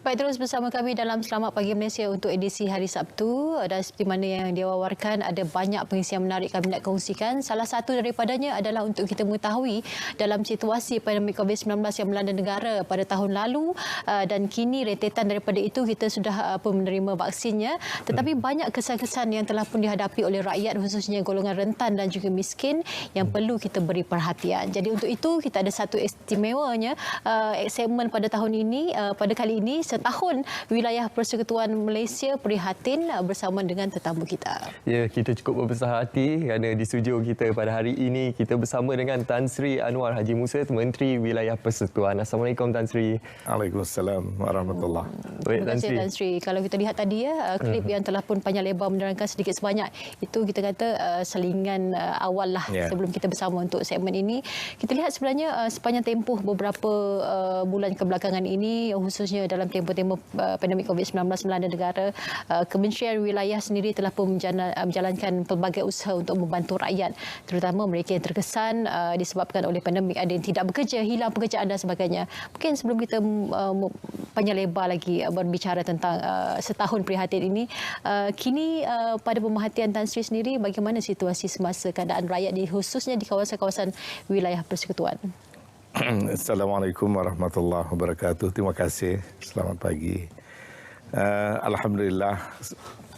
Baik, terus bersama kami dalam Selamat Pagi Malaysia untuk edisi hari Sabtu. Dan seperti mana yang diwawarkan, ada banyak pengisian menarik kami nak kongsikan. Salah satu daripadanya adalah untuk kita mengetahui dalam situasi pandemik COVID-19 yang melanda negara pada tahun lalu dan kini rentetan daripada itu kita sudah menerima vaksinnya. Tetapi banyak kesan-kesan yang telah pun dihadapi oleh rakyat, khususnya golongan rentan dan juga miskin yang perlu kita beri perhatian. Jadi untuk itu kita ada satu istimewanya segmen pada tahun ini, pada kali ini setahun wilayah Persekutuan Malaysia prihatin bersama dengan tetamu kita. Ya, kita cukup berbesar hati kerana di studio kita pada hari ini kita bersama dengan Tan Sri Anwar Haji Musa, Menteri Wilayah Persekutuan. Assalamualaikum Tan Sri. Waalaikumsalam warahmatullahi. Baik, Terima kasih Tan Sri. Kalau kita lihat tadi klip yang telah pun panjang lebar menerangkan sedikit sebanyak, itu kita kata selingan awal lah sebelum kita bersama untuk segmen ini. Kita lihat sebenarnya sepanjang tempoh beberapa bulan kebelakangan ini, khususnya dalam tempoh pandemik COVID-19 melanda negara, Kementerian Wilayah sendiri telah pun menjalankan pelbagai usaha untuk membantu rakyat, terutama mereka yang terkesan disebabkan oleh pandemik, ada yang tidak bekerja, hilang pekerjaan dan sebagainya. Mungkin sebelum kita panjang lebar lagi berbicara tentang setahun prihatin ini, kini pada pemerhatian Tan Sri sendiri, bagaimana situasi semasa keadaan rakyat khususnya di kawasan-kawasan wilayah persekutuan? Assalamualaikum warahmatullahi wabarakatuh. Terima kasih. Selamat pagi. Alhamdulillah,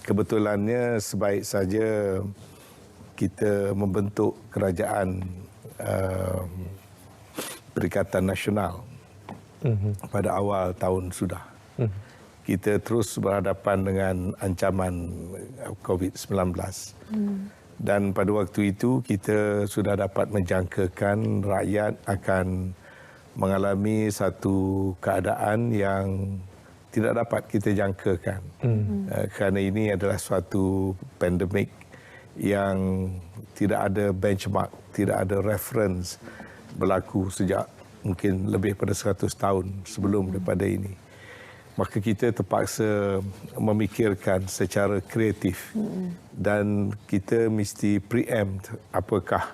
kebetulannya sebaik saja kita membentuk kerajaan Perikatan Nasional pada awal tahun sudah. Kita terus berhadapan dengan ancaman COVID-19. Dan pada waktu itu kita sudah dapat menjangkakan rakyat akan mengalami satu keadaan yang tidak dapat kita jangkakan. Kerana ini adalah suatu pandemik yang tidak ada benchmark, tidak ada reference berlaku sejak mungkin lebih pada 100 tahun sebelum daripada ini. Maka kita terpaksa memikirkan secara kreatif dan kita mesti preempt apakah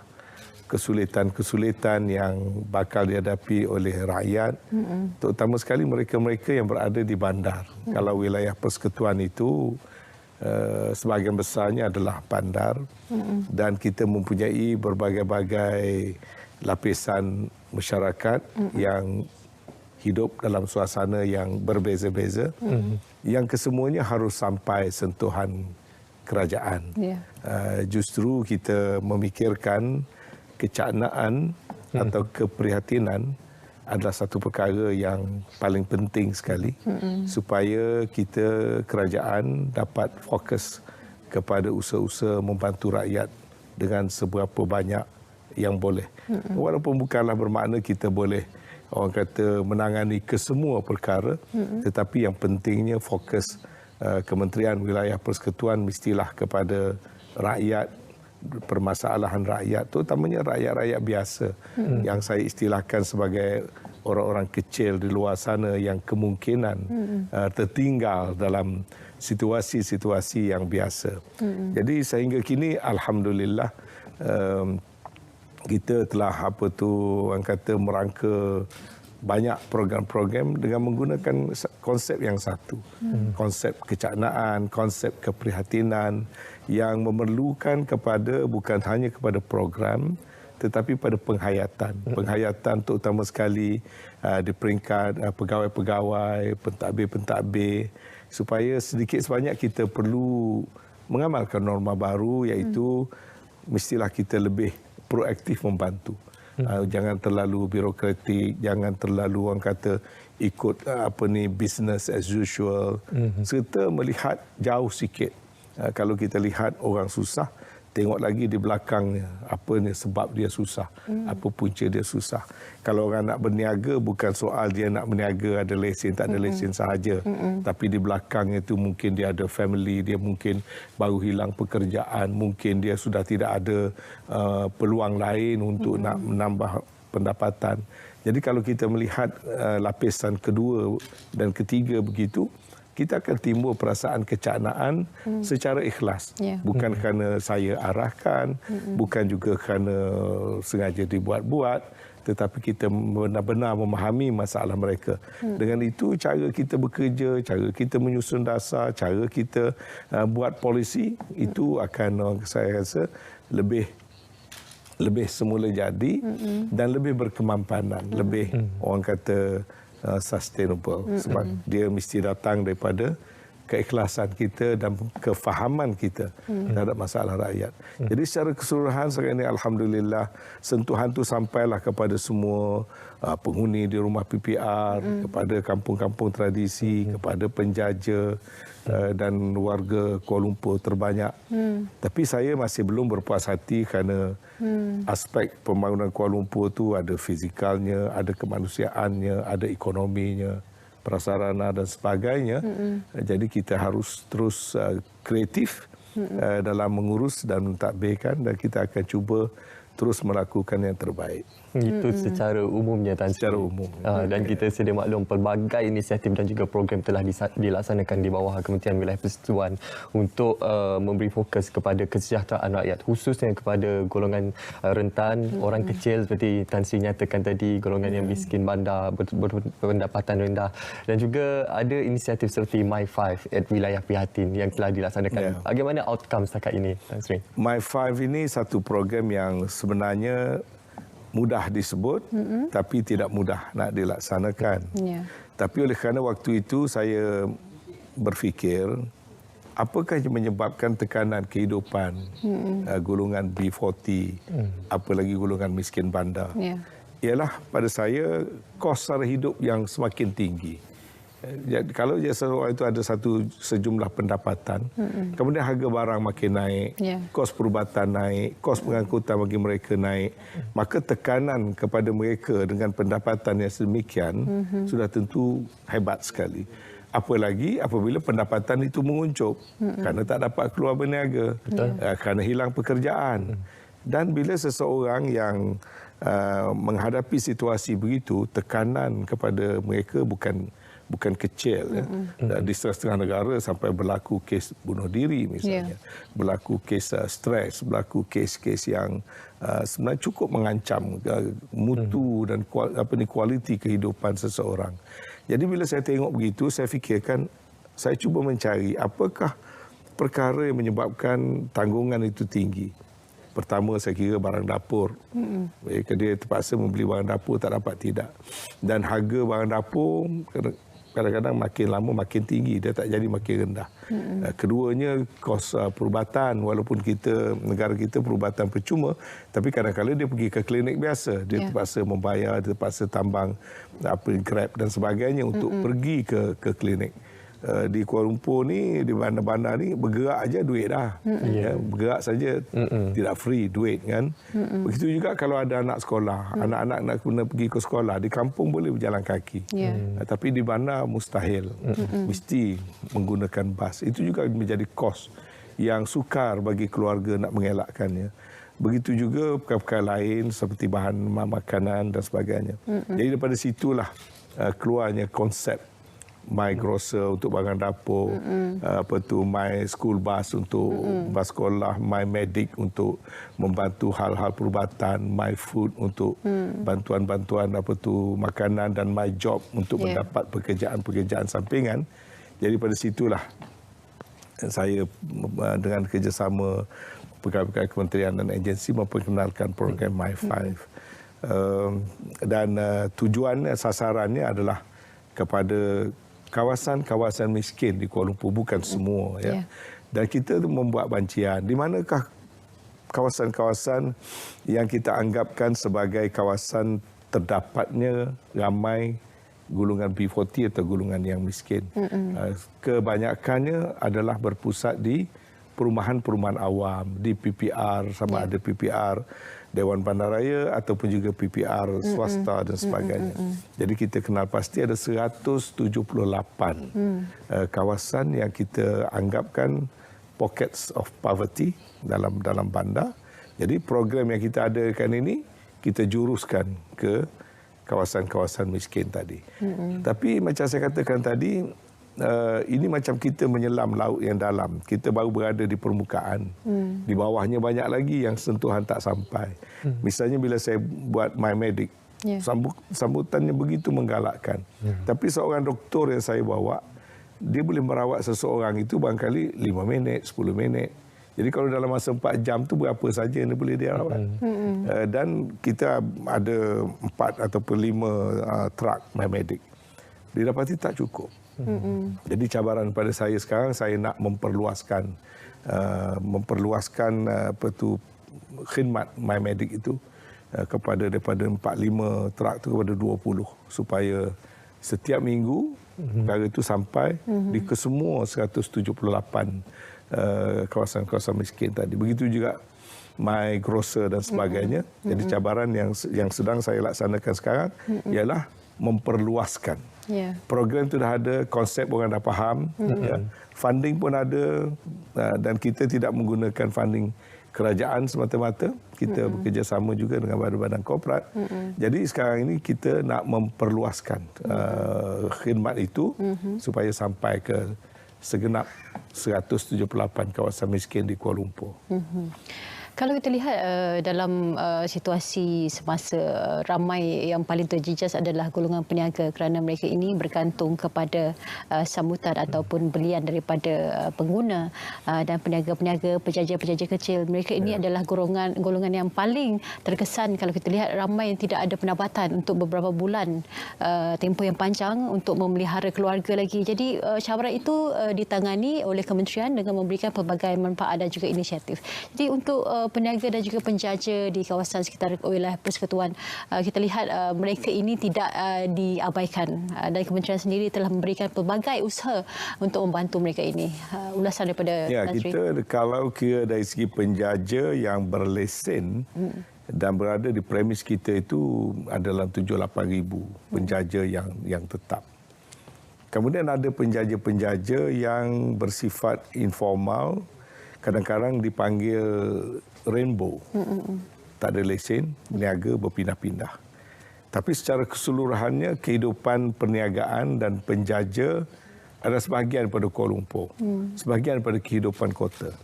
kesulitan-kesulitan yang bakal dihadapi oleh rakyat, terutama sekali mereka-mereka yang berada di bandar. Kalau wilayah persekutuan itu sebahagian besarnya adalah bandar dan kita mempunyai berbagai-bagai lapisan masyarakat yang hidup dalam suasana yang berbeza-beza, yang kesemuanya harus sampai sentuhan kerajaan. Justru kita memikirkan kecaknaan atau keprihatinan adalah satu perkara yang paling penting sekali supaya kita kerajaan dapat fokus kepada usaha-usaha membantu rakyat dengan seberapa banyak yang boleh. Walaupun bukanlah bermakna kita boleh orang kata menangani kesemua perkara, tetapi yang pentingnya fokus Kementerian Wilayah Persekutuan mestilah kepada rakyat, permasalahan rakyat, terutamanya rakyat-rakyat biasa yang saya istilahkan sebagai orang-orang kecil di luar sana yang kemungkinan tertinggal dalam situasi-situasi yang biasa. Jadi sehingga kini alhamdulillah kita telah orang kata merangka banyak program-program dengan menggunakan konsep yang satu. Konsep kecaknaan, konsep keprihatinan yang memerlukan kepada bukan hanya kepada program tetapi pada penghayatan. Penghayatan terutama sekali di peringkat pegawai-pegawai, pentadbir-pentadbir, supaya sedikit sebanyak kita perlu mengamalkan norma baru, iaitu mestilah kita lebih proaktif membantu. Jangan terlalu birokratik, jangan terlalu orang kata ikut business as usual, serta melihat jauh sikit. Kalau kita lihat orang susah, tengok lagi di belakangnya apa ni sebab dia susah, apa punca dia susah. Kalau orang nak berniaga, bukan soal dia nak berniaga ada lesen tak ada lesen sahaja, tapi di belakangnya itu mungkin dia ada family, dia mungkin baru hilang pekerjaan, mungkin dia sudah tidak ada peluang lain untuk nak menambah pendapatan. Jadi kalau kita melihat lapisan kedua dan ketiga begitu, kita akan timbul perasaan kecaknaan secara ikhlas. Bukan kerana saya arahkan, bukan juga kerana sengaja dibuat-buat, tetapi kita benar-benar memahami masalah mereka. Dengan itu cara kita bekerja, cara kita menyusun dasar, cara kita buat polisi itu akan saya rasa lebih semula jadi dan lebih berkemampanan, lebih orang kata sustainable sebab dia mesti datang daripada keikhlasan kita dan kefahaman kita terhadap masalah rakyat. Jadi secara keseluruhan sekarang ini alhamdulillah sentuhan itu sampailah kepada semua penghuni di rumah PPR, kepada kampung-kampung tradisi, kepada penjaja dan warga Kuala Lumpur terbanyak. Tapi saya masih belum berpuas hati kerana aspek pembangunan Kuala Lumpur tu ada fizikalnya, ada kemanusiaannya, ada ekonominya, prasarana dan sebagainya. Jadi kita harus terus kreatif dalam mengurus dan mentadbirkan dan kita akan cuba terus melakukan yang terbaik. Itu secara umumnya, Tan Sri. Secara umum. Dan kita sedia maklum pelbagai inisiatif dan juga program telah dilaksanakan di bawah Kementerian Wilayah Persekutuan untuk memberi fokus kepada kesejahteraan rakyat, khususnya kepada golongan rentan, orang kecil seperti Tan Sri nyatakan tadi, golongan yang miskin bandar, berpendapatan rendah, dan juga ada inisiatif seperti My5 at Wilayah Prihatin yang telah dilaksanakan. Bagaimana outcome setakat ini, Tan Sri? My5 ini satu program yang sebenarnya mudah disebut tapi tidak mudah nak dilaksanakan. Tapi oleh kerana waktu itu saya berfikir apakah yang menyebabkan tekanan kehidupan golongan B40 apalagi golongan miskin bandar. Ialah pada saya kos sara hidup yang semakin tinggi. Jadi, kalau seseorang itu ada sejumlah pendapatan, kemudian harga barang makin naik, kos perubatan naik, kos pengangkutan bagi mereka naik, maka tekanan kepada mereka dengan pendapatan yang sedemikian sudah tentu hebat sekali. Apalagi apabila pendapatan itu menguncup kerana tak dapat keluar berniaga, kerana hilang pekerjaan. Dan bila seseorang yang menghadapi situasi begitu, tekanan kepada mereka bukan kecil. Di setengah negara sampai berlaku kes bunuh diri misalnya, berlaku kes stres, berlaku kes-kes yang sebenarnya cukup mengancam mutu dan kualiti kehidupan seseorang. Jadi bila saya tengok begitu, saya fikirkan, saya cuba mencari apakah perkara yang menyebabkan tanggungan itu tinggi. Pertama, saya kira barang dapur. Mereka dia terpaksa membeli barang dapur, tak dapat tidak. Dan harga barang dapur kadang-kadang makin lama makin tinggi, dia tak jadi makin rendah. Keduanya, kos perubatan, walaupun negara kita perubatan percuma, tapi kadang-kadang dia pergi ke klinik biasa. Dia terpaksa membayar, dia terpaksa tambang Grab dan sebagainya untuk pergi ke klinik. Di Kuala Lumpur ni, di bandar-bandar ni bergerak aja duit dah. Bergerak saja tidak free duit kan. Begitu juga kalau ada anak sekolah, anak-anak nak kena pergi ke sekolah, di kampung boleh berjalan kaki. Tapi di bandar mustahil. Mesti menggunakan bas. Itu juga menjadi kos yang sukar bagi keluarga nak mengelakkannya. Begitu juga perkara lain seperti bahan makanan dan sebagainya. Jadi daripada situlah keluarnya konsep My Grocer untuk barang dapur, My School Bus untuk bas sekolah, My Medic untuk membantu hal-hal perubatan, My Food untuk bantuan-bantuan makanan dan My Job untuk mendapat pekerjaan-pekerjaan sampingan. Jadi pada situlah saya dengan kerjasama pegawai-pegawai kementerian dan agensi memperkenalkan program My5. Dan tujuannya, sasarannya adalah kepada kawasan-kawasan miskin di Kuala Lumpur, bukan semua. Dan kita membuat bancian. Di manakah kawasan-kawasan yang kita anggapkan sebagai kawasan terdapatnya ramai golongan B40 atau golongan yang miskin. Kebanyakannya adalah berpusat di perumahan-perumahan awam, di PPR, sama ada PPR Dewan Bandaraya ataupun juga PPR swasta dan sebagainya. Jadi kita kenal pasti ada 178 kawasan yang kita anggapkan pockets of poverty dalam bandar. Jadi program yang kita adakan ini kita juruskan ke kawasan-kawasan miskin tadi. Tapi macam saya katakan tadi, ini macam kita menyelam laut yang dalam. Kita baru berada di permukaan. Di bawahnya banyak lagi yang sentuhan tak sampai. Misalnya bila saya buat My Medic, Sambutannya begitu menggalakkan. Tapi seorang doktor yang saya bawa, dia boleh merawat seseorang itu barangkali 5 minit, 10 minit. Jadi kalau dalam masa 4 jam tu berapa saja yang boleh dia rawat. Dan kita ada 4 ataupun 5 truck MyMedic. Didapati tak cukup. Jadi cabaran pada saya sekarang, saya nak memperluaskan khidmat MyMedic itu daripada 4-5 truk tu kepada 20 supaya setiap minggu perkara itu sampai di kesemua 178 kawasan-kawasan miskin tadi. Begitu juga My Grocer dan sebagainya. Jadi cabaran yang sedang saya laksanakan sekarang ialah memperluaskan. Program itu dah ada, konsep orang dah faham, funding pun ada, dan kita tidak menggunakan funding kerajaan semata-mata. Kita bekerjasama juga dengan badan-badan korporat. Jadi sekarang ini kita nak memperluaskan khidmat itu supaya sampai ke segenap 178 kawasan miskin di Kuala Lumpur. Kalau kita lihat dalam situasi semasa ramai yang paling terjejas adalah golongan peniaga kerana mereka ini bergantung kepada sambutan ataupun belian daripada pengguna dan peniaga-peniaga, penjaja-penjaja kecil. Mereka ini adalah golongan yang paling terkesan kalau kita lihat ramai yang tidak ada pendapatan untuk beberapa bulan, tempoh yang panjang untuk memelihara keluarga lagi. Jadi cabaran itu ditangani oleh kementerian dengan memberikan pelbagai manfaat dan juga inisiatif. Jadi untuk peniaga dan juga penjaja di kawasan sekitar wilayah persekutuan, kita lihat mereka ini tidak diabaikan dan kementerian sendiri telah memberikan pelbagai usaha untuk membantu mereka ini. Ulasan daripada Nazri. Kita kalau kira dari segi penjaja yang berlesen dan berada di premis kita itu adalah 7-8 ribu penjaja yang tetap. Kemudian ada penjaja-penjaja yang bersifat informal, kadang-kadang dipanggil rainbow. Tak ada lesen, berniaga berpindah-pindah. Tapi secara keseluruhannya kehidupan perniagaan dan penjaja adalah sebahagian pada Kuala Lumpur. Sebahagian pada kehidupan kota.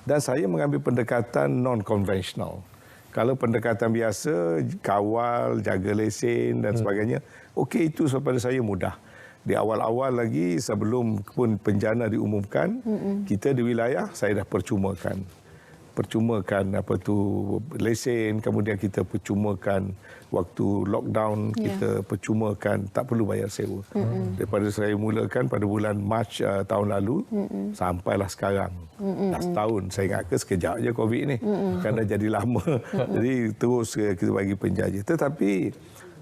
Dan saya mengambil pendekatan non-konvensional. Kalau pendekatan biasa, kawal, jaga lesen dan sebagainya, okey, itu pada saya mudah. Di awal-awal lagi sebelum pun penjana diumumkan, kita di wilayah saya dah percumakan lesen, kemudian kita percumakan waktu lockdown, kita percumakan tak perlu bayar sewa. Daripada saya mulakan pada bulan Mac tahun lalu sampailah sekarang. Dah setahun. Saya ingat sekejap je Covid ni. Kan dah jadi lama. Jadi terus kita bagi penjaja. Tetapi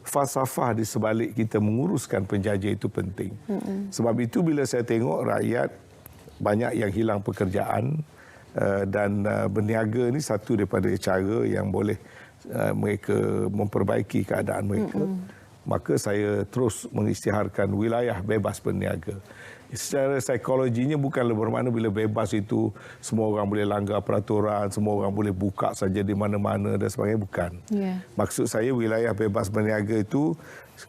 falsafah di sebalik kita menguruskan penjaja itu penting. Sebab itu bila saya tengok rakyat banyak yang hilang pekerjaan dan berniaga ni satu daripada cara yang boleh mereka memperbaiki keadaan mereka, maka saya terus mengisytiharkan wilayah bebas berniaga. Secara psikologinya bukanlah bermakna bila bebas itu semua orang boleh langgar peraturan, semua orang boleh buka saja di mana-mana dan sebagainya, bukan. Maksud saya wilayah bebas berniaga itu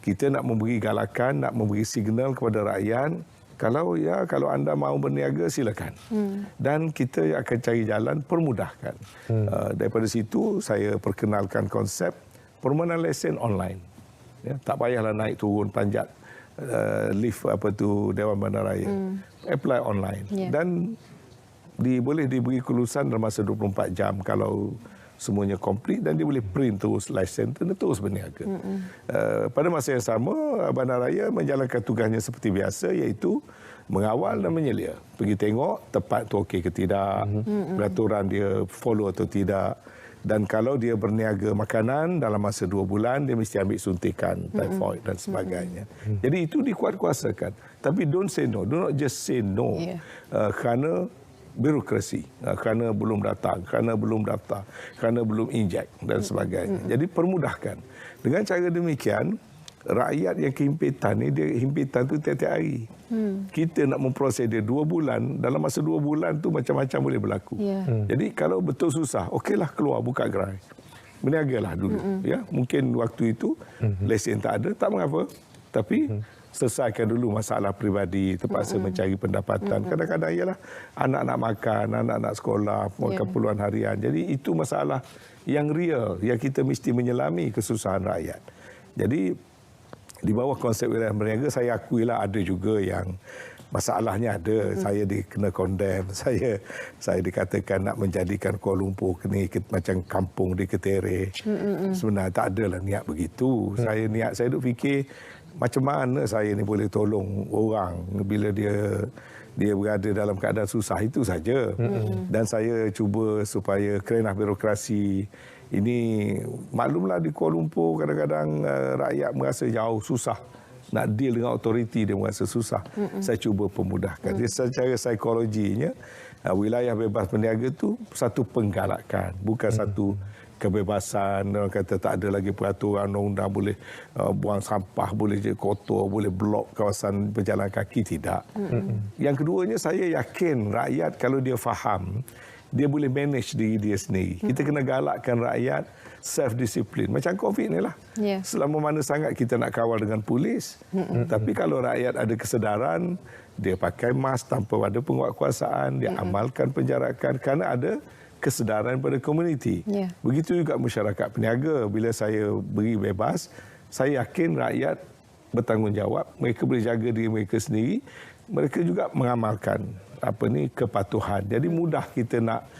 kita nak memberi galakan, nak memberi signal kepada rakyat, kalau anda mahu berniaga silakan. Dan kita akan cari jalan permudahkan. Daripada situ saya perkenalkan konsep permohonan lesen online. Tak payahlah naik turun panjat lift Dewan Bandaraya. Apply online. Dan boleh diberi kelulusan dalam masa 24 jam kalau semuanya komplit, dan dia boleh print terus lesen dan terus berniaga. Pada masa yang sama, Bandaraya menjalankan tugasnya seperti biasa, iaitu mengawal dan menyelia. Pergi tengok tempat tu okey ke tidak, peraturan dia follow atau tidak. Dan kalau dia berniaga makanan, dalam masa 2 bulan dia mesti ambil suntikan typhoid dan sebagainya. Jadi itu dikuat-kuasakan. Tapi don't say no. Do not just say no. Kerana birokrasi, kerana belum datang, kerana belum daftar, kerana belum injek dan sebagainya. Jadi permudahkan. Dengan cara demikian, rakyat yang kehimpitan ni, dia himpitan tu tiap-tiap hari. Kita nak memproses dia 2 bulan, dalam masa 2 bulan tu macam-macam boleh berlaku. Jadi kalau betul susah, okeylah keluar buka gerai. Berniagalah dulu. Mungkin waktu itu lesen tak ada, tak mengapa. Tapi selesaikan dulu masalah peribadi, terpaksa mencari pendapatan. Kadang-kadang ialah anak nak makan, anak nak sekolah, keperluan harian. Jadi itu masalah yang real, yang kita mesti menyelami kesusahan rakyat. Jadi di bawah konsep wilayah berniaga saya akuilah ada juga yang masalahnya ada. Saya kena condemn. Saya dikatakan nak menjadikan Kuala Lumpur ni macam kampung di Ketere. Sebenarnya tak adalah niat begitu. Saya duk fikir macam mana saya ni boleh tolong orang bila dia berada dalam keadaan susah, itu saja. Dan saya cuba supaya kerana birokrasi ini, maklumlah di Kuala Lumpur kadang-kadang rakyat merasa jauh, susah nak deal dengan autoriti, dia merasa susah. Saya cuba pemudahkan. Jadi secara psikologinya, wilayah bebas berniaga tu satu penggalakan, bukan satu kebebasan. Orang kata tak ada lagi peraturan undang-undang, boleh buang sampah, boleh je kotor, boleh blok kawasan berjalan kaki, tidak. Yang keduanya, saya yakin rakyat kalau dia faham, dia boleh manage diri dia sendiri. Kita kena galakkan rakyat self-disiplin. Macam COVID ni lah. Selama mana sangat kita nak kawal dengan polis. Tapi kalau rakyat ada kesedaran, dia pakai mask tanpa ada penguatkuasaan, dia amalkan penjarakan kerana ada kesedaran pada komuniti. Begitu juga masyarakat peniaga. Bila saya beri bebas, saya yakin rakyat bertanggungjawab. Mereka boleh jaga diri mereka sendiri. Mereka juga mengamalkan kepatuhan. Jadi mudah kita nak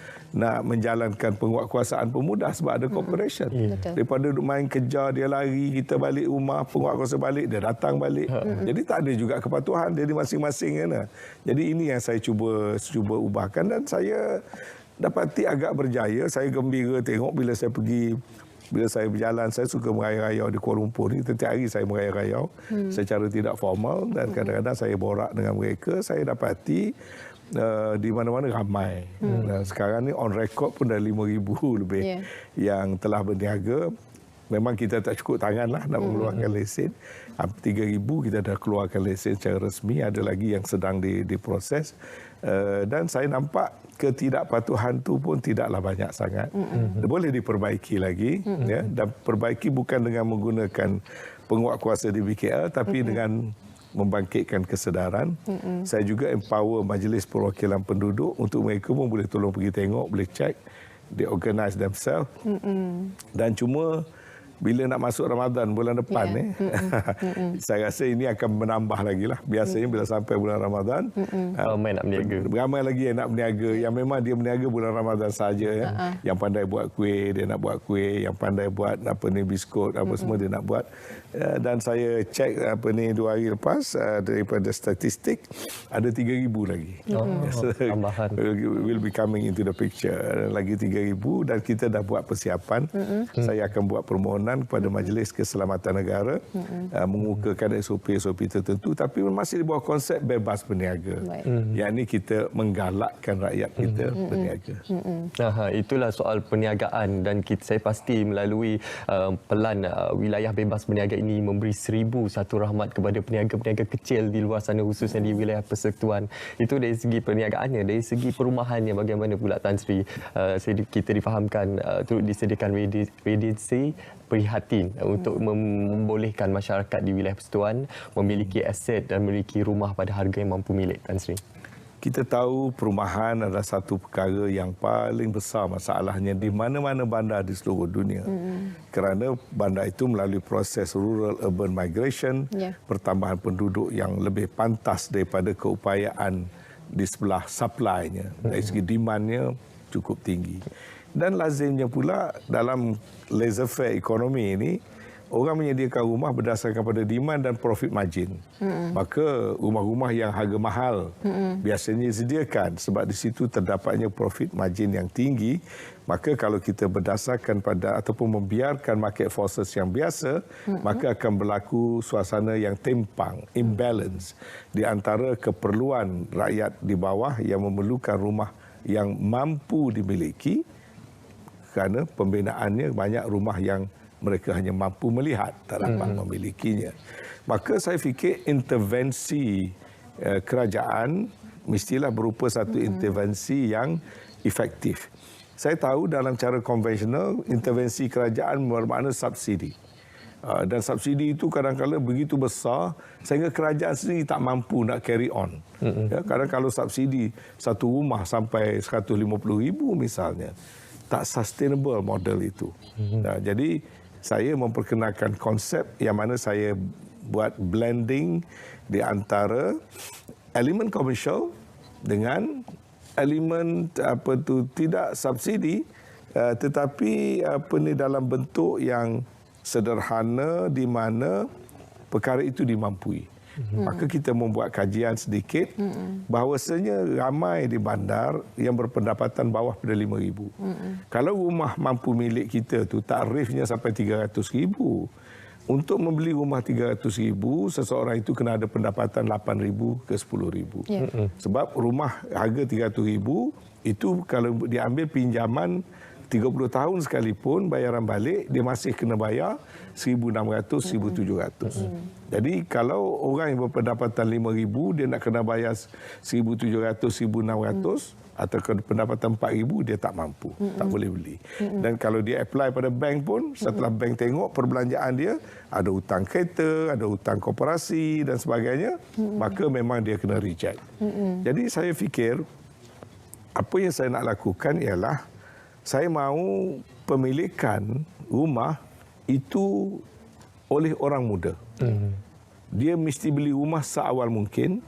menjalankan penguatkuasaan pun mudah sebab ada cooperation. Daripada duduk main kejar, dia lari, kita balik rumah, penguatkuasa balik, dia datang balik. Jadi tak ada juga kepatuhan. Jadi masing-masing kan. Jadi ini yang saya cuba ubahkan, dan saya dapati agak berjaya. Saya gembira tengok bila saya berjalan. Saya suka merayau-rayau di Kuala Lumpur ni. Setiap hari saya merayau-rayau secara tidak formal, dan kadang-kadang saya borak dengan mereka. Saya dapati di mana-mana ramai. Sekarang ni on record pun dah 5,000 lebih yang telah berniaga. Memang kita tak cukup tangan lah nak mengeluarkan lesen. 3,000 kita dah keluarkan lesen secara resmi. Ada lagi yang sedang diproses. Dan saya nampak ketidakpatuhan tu pun tidaklah banyak sangat. Boleh diperbaiki lagi. Dan perbaiki bukan dengan menggunakan penguatkuasa di BKL, tapi dengan membangkitkan kesedaran. Saya juga empower Majlis Perwakilan Penduduk untuk mereka pun boleh tolong pergi tengok, boleh check, they organize themselves. Dan cuma bila nak masuk Ramadan bulan depan saya rasa ini akan menambah lagi lah. Biasanya bila sampai bulan Ramadan ramai nak berniaga. Ramai lagi yang nak berniaga. Yang memang dia berniaga bulan Ramadan saja. Yang pandai buat kuih, dia nak buat kuih. Yang pandai buat biskut, semua dia nak buat. Dan saya cek 2 hari lepas daripada statistik ada 3,000 lagi. Tambahan. Will be coming into the picture. Lagi 3,000, dan kita dah buat persiapan. Saya akan buat permohonan kepada Majlis Keselamatan Negara mengukakan SOP tertentu, tapi masih di bawah konsep bebas berniaga. Yang ini kita menggalakkan rakyat kita berniaga. Itulah soal perniagaan, dan saya pasti melalui pelan wilayah bebas berniaga ini memberi 1,001 rahmat kepada peniaga-peniaga kecil di luar sana, khususnya di wilayah persekutuan. Itu dari segi perniagaannya. Dari segi perumahannya bagaimana pula, Tan Sri? Kita difahamkan turut disediakan residensi prihatin untuk membolehkan masyarakat di wilayah persekutuan memiliki aset dan memiliki rumah pada harga yang mampu milik, Tan Sri. Kita tahu perumahan adalah satu perkara yang paling besar masalahnya di mana-mana bandar di seluruh dunia. Kerana bandar itu melalui proses rural-urban migration, pertambahan penduduk yang lebih pantas daripada keupayaan di sebelah supply-nya. Dari segi demand-nya cukup tinggi. Dan lazimnya pula dalam laissez-faire ekonomi ini, orang menyediakan rumah berdasarkan pada demand dan profit margin. Maka rumah-rumah yang harga mahal biasanya disediakan sebab di situ terdapatnya profit margin yang tinggi. Maka kalau kita berdasarkan pada ataupun membiarkan market forces yang biasa, maka akan berlaku suasana yang timpang, imbalance di antara keperluan rakyat di bawah yang memerlukan rumah yang mampu dimiliki, kerana pembinaannya banyak rumah yang mereka hanya mampu melihat, tak dapat memilikinya. Maka saya fikir intervensi kerajaan mestilah berupa satu intervensi yang efektif. Saya tahu dalam cara konvensional, intervensi kerajaan bermakna subsidi. Dan subsidi itu kadang-kadang begitu besar sehingga kerajaan sendiri tak mampu nak carry on. Kadang kalau subsidi satu rumah sampai 150,000 misalnya, tak sustainable model itu. Jadi saya memperkenalkan konsep yang mana saya buat blending di antara elemen komersial dengan elemen tidak subsidi, tetapi dalam bentuk yang sederhana di mana perkara itu dimampui. Maka kita membuat kajian sedikit bahawasanya ramai di bandar yang berpendapatan bawah pada RM5,000. Kalau rumah mampu milik kita tu takrifnya sampai RM300,000. Untuk membeli rumah RM300,000, seseorang itu kena ada pendapatan RM8,000 ke RM10,000. Sebab rumah harga RM300,000 itu kalau diambil pinjaman 30 tahun sekalipun bayaran balik, dia masih kena bayar RM1,600, RM1,700. Jadi kalau orang yang berpendapatan RM5,000, dia nak kena bayar RM1,700, RM1,600, atau pendapatan RM4,000, dia tak mampu, tak boleh beli. Dan kalau dia apply pada bank pun, setelah bank tengok perbelanjaan dia, ada hutang kereta, ada hutang koperasi dan sebagainya, maka memang dia kena reject. Jadi saya fikir, apa yang saya nak lakukan ialah, saya mahu pemilikan rumah itu oleh orang muda. Dia mesti beli rumah seawal mungkin,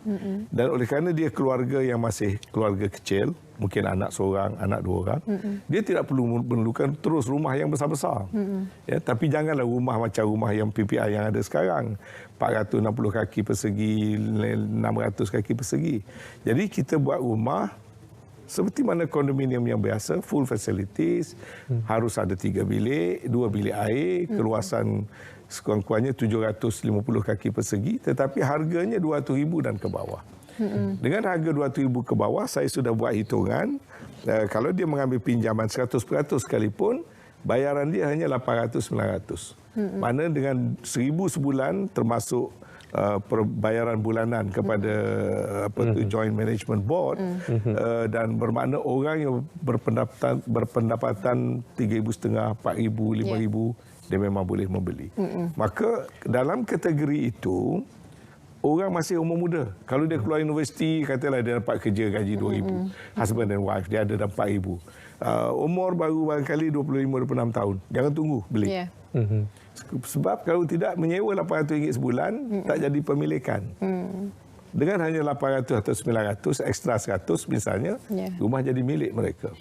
dan oleh kerana dia keluarga yang masih keluarga kecil, mungkin anak seorang, anak dua orang, dia tidak perlu memerlukan terus rumah yang besar-besar. Ya, tapi janganlah rumah macam rumah yang PPI yang ada sekarang, 460 kaki persegi, 600 kaki persegi. Jadi kita buat rumah seperti mana kondominium yang biasa, full facilities, harus ada 3 bilik, 2 bilik air, keluasan sekurang-kurangnya 750 kaki persegi, tetapi harganya RM200,000 dan ke bawah. Dengan harga RM200,000 ke bawah, saya sudah buat hitungan, kalau dia mengambil pinjaman 100% sekalipun, bayaran dia hanya RM800-900. Mana dengan RM1,000 sebulan termasuk perbayaran bulanan kepada Joint Management Board, dan bermakna orang yang berpendapatan RM3,500, RM4,000, RM5,000, dia memang boleh membeli. Maka dalam kategori itu, orang masih umur muda. Kalau dia keluar universiti, katalah dia dapat kerja gaji RM2,000. Husband and wife, dia ada RM4,000. Umur baru barangkali 25-26 tahun. Jangan tunggu beli. Sebab kalau tidak, menyewa RM800 sebulan, tak jadi pemilikan. Dengan hanya RM800 atau RM900, ekstra RM100 misalnya, rumah jadi milik mereka.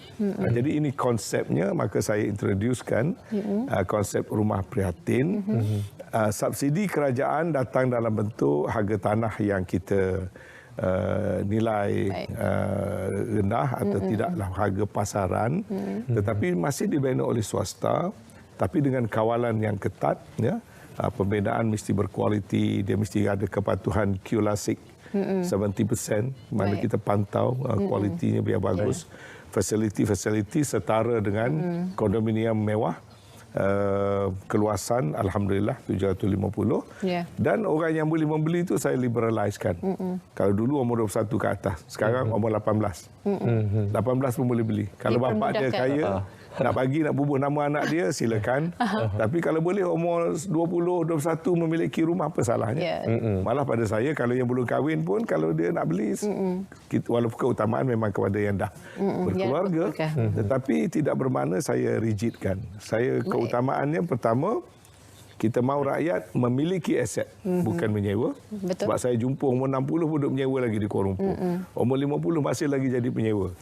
Jadi ini konsepnya, maka saya introducekan konsep rumah prihatin. Subsidi kerajaan datang dalam bentuk harga tanah yang kita nilai rendah atau tidaklah harga pasaran, tetapi masih dibina oleh swasta, tapi dengan kawalan yang ketat. Ya, pembinaan mesti berkualiti, dia mesti ada kepatuhan QLASIK 70%, mana kita pantau kualitinya biar bagus. Fasiliti-fasiliti setara dengan kondominium mewah. Keluasan alhamdulillah 750, dan orang yang boleh membeli itu saya liberaliskan. Kalau dulu umur 21 ke atas, sekarang umur 18. 18 pun boleh beli. Kalau bapak dia kaya, nak bubuh nama anak dia, silakan. Tapi kalau boleh umur 20, 21 memiliki rumah, apa salahnya? Malah pada saya, kalau yang belum kahwin pun, kalau dia nak beli, walaupun keutamaan memang kepada yang dah berkeluarga, tetapi tidak bermakna saya rigidkan. Saya keutamaannya pertama, kita mahu rakyat memiliki aset, bukan menyewa. Betul. Sebab saya jumpa umur 60 pun duduk menyewa lagi di Kuala Lumpur. Umur 50 masih lagi jadi penyewa.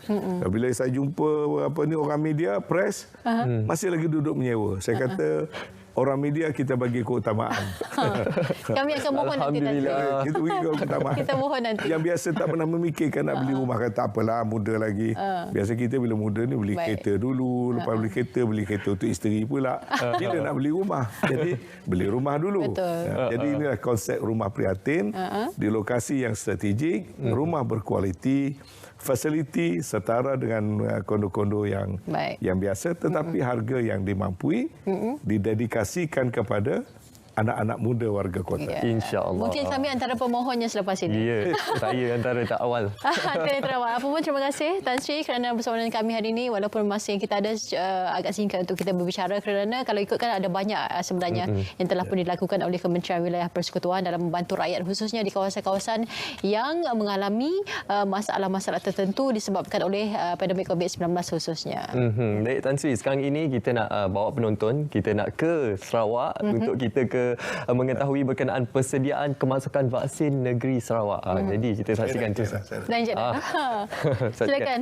Bila saya jumpa orang media, press, masih lagi duduk menyewa. Saya kata, orang media kita bagi keutamaan. Kami akan mohon nanti. Kita bagi keutamaan. Kita mohon nanti. Yang biasa tak pernah memikirkan nak beli rumah, kata apalah, muda lagi. Biasa kita bila muda ni beli kereta dulu, lepas beli kereta untuk isteri pula. Bila nak beli rumah. Jadi beli rumah dulu. Jadi inilah konsep rumah prihatin di lokasi yang strategik, rumah berkualiti, fasiliti setara dengan kondo-kondo yang biasa, tetapi harga yang dimampui, didedikasikan kepada anak-anak muda warga kota. Ya. InsyaAllah. Mungkin kami antara pemohonnya selepas ini. Ya, saya antara tak awal. Antara terawal. Apa pun terima kasih Tan Sri kerana bersama dengan kami hari ini walaupun masa yang kita ada agak singkat untuk kita berbicara kerana kalau ikutkan ada banyak sebenarnya yang telah pun dilakukan oleh Kementerian Wilayah Persekutuan dalam membantu rakyat khususnya di kawasan-kawasan yang mengalami masalah-masalah tertentu disebabkan oleh pandemik COVID-19 khususnya. Baik Tan Sri, sekarang ini kita nak bawa penonton, kita nak ke Sarawak untuk kita mengetahui berkenaan persediaan kemasukan vaksin negeri Sarawak. Jadi kita saksikan tu. Dan Silakan.